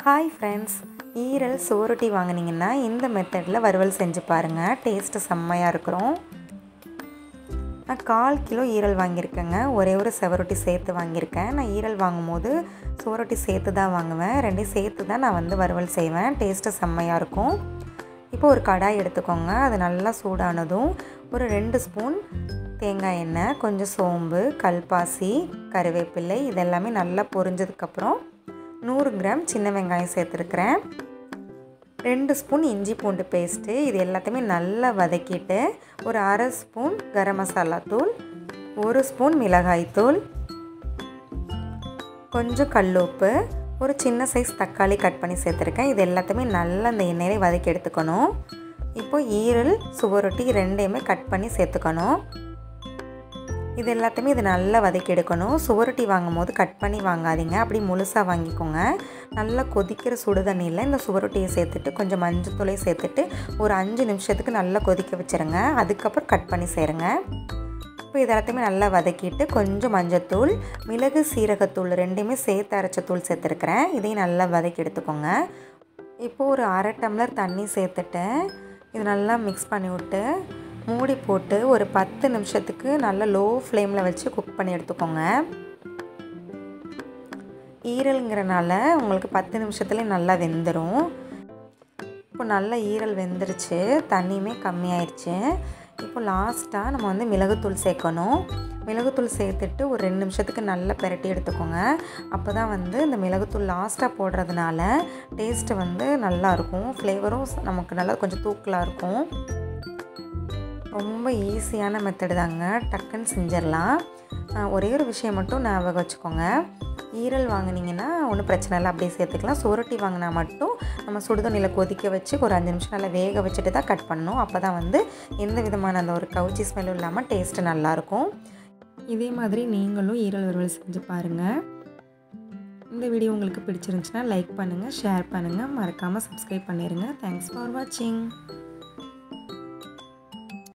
Hi friends, ஈரல் சுவரொட்டி வாங்கினீங்கன்னா இந்த மெத்தடில் வறுவல் செஞ்சு பாருங்கள். டேஸ்ட்டு செம்மையாக இருக்கிறோம். நான் 1/4 கிலோ ஈரல் வாங்கியிருக்கேங்க. ஒரே ஒரு செவரொட்டி சேர்த்து வாங்கியிருக்கேன். நான் ஈரல் வாங்கும்போது சுவரொட்டி சேர்த்து தான் வாங்குவேன். ரெண்டையும் சேர்த்து தான் நான் வறுவல் செய்வேன். டேஸ்ட்டு செம்மையாக இருக்கும். இப்போ ஒரு கடாய் எடுத்துக்கோங்க. அது நல்லா சூடானதும் ஒரு 2 ஸ்பூன் தேங்காய் எண்ணெய், கொஞ்சம் சோம்பு, கல்பாசி, கருவேப்பிலை இதெல்லாமே நல்லா பொரிஞ்சதுக்கப்புறம் 100 கிராம் சின்ன வெங்காயம் சேர்த்துருக்குறேன். 2 ஸ்பூன் இஞ்சி பூண்டு பேஸ்ட்டு. இது எல்லாத்தையுமே நல்லா வதக்கிட்டு ஒரு 1/2 ஸ்பூன் கரம் மசாலா தூள், 1 ஸ்பூன் மிளகாய் தூள், கொஞ்சம் கல்லுப்பு, ஒரு சின்ன சைஸ் தக்காளி கட் பண்ணி சேர்த்துருக்கேன். இது எல்லாத்தையுமே நல்லா அந்த எண்ணெயிலே வதக்கி எடுத்துக்கணும். இப்போ ஈரல் சுவரொட்டி ரெண்டையுமே கட் பண்ணி சேர்த்துக்கணும். இது எல்லாத்தையுமே இது நல்லா வதக்கி எடுக்கணும். சுவரொட்டி வாங்கும் போது கட் பண்ணி வாங்காதீங்க, அப்படி முழுசாக வாங்கிக்கோங்க. நல்லா கொதிக்கிற சுடு தண்ணியில் இந்த சுவரொட்டியை சேர்த்துட்டு கொஞ்சம் மஞ்சத்தூளையும் சேர்த்துட்டு ஒரு 5 நிமிஷத்துக்கு நல்லா கொதிக்க வச்சுருங்க. அதுக்கப்புறம் கட் பண்ணி சேருங்க. இப்போ இது எல்லாத்தையுமே நல்லா வதக்கிட்டு கொஞ்சம் மஞ்சத்தூள், மிளகு, சீரகத்தூள் ரெண்டையுமே சேர்த்து அரைச்ச தூள் சேர்த்துருக்குறேன். இதையும் நல்லா வதக்கி எடுத்துக்கோங்க. இப்போது ஒரு 1/2 டம்ளர் தண்ணி சேர்த்துட்டு இது நல்லா மிக்ஸ் பண்ணி விட்டு மூடி போட்டு ஒரு 10 நிமிஷத்துக்கு நல்லா லோ ஃப்ளேமில் வச்சு குக் பண்ணி எடுத்துக்கோங்க. ஈரலுங்கிறனால உங்களுக்கு 10 நிமிஷத்துலேயே நல்லா வெந்துடும். இப்போ நல்லா ஈரல் வெந்துருச்சு, தண்ணியுமே கம்மியாயிடுச்சு. இப்போ லாஸ்ட்டாக நம்ம மிளகுத்தூள் சேர்க்கணும். மிளகுத்தூள் சேர்த்துட்டு ஒரு 2 நிமிஷத்துக்கு நல்லா பெரட்டி எடுத்துக்கோங்க. அப்போ தான் இந்த மிளகுத்தூள் லாஸ்ட்டாக போடுறதுனால டேஸ்ட்டு நல்லாயிருக்கும். ஃப்ளேவரும் நமக்கு நல்லா கொஞ்சம் தூக்கலாக இருக்கும். ரொம்ப ஈஸியான மெத்தடு தாங்க, டக்குன்னு செஞ்சிடலாம். ஒரே ஒரு விஷயம் மட்டும் ஞாபகம் வச்சுக்கோங்க. ஈரல் வாங்கினீங்கன்னா ஒன்றும் பிரச்சனை இல்லை, அப்படியே சேர்த்துக்கலாம். சுவரொட்டி வாங்கினா மட்டும் நம்ம சுடுதண்ணியில் கொதிக்க வச்சு ஒரு 5 நிமிஷம் நல்லா வேக வச்சுட்டு தான் கட் பண்ணணும். அப்போ தான் எந்த விதமான அந்த ஒரு கவுச்சி ஸ்மெல்லும் இல்லாமல் டேஸ்ட்டு நல்லாயிருக்கும். இதே மாதிரி நீங்களும் ஈரல் வறுவல் செஞ்சு பாருங்கள். இந்த வீடியோ உங்களுக்கு பிடிச்சிருந்துச்சுன்னா லைக் பண்ணுங்கள், ஷேர் பண்ணுங்கள், மறக்காமல் சப்ஸ்கிரைப் பண்ணிடுங்க. தேங்க்ஸ் ஃபார் வாட்சிங்.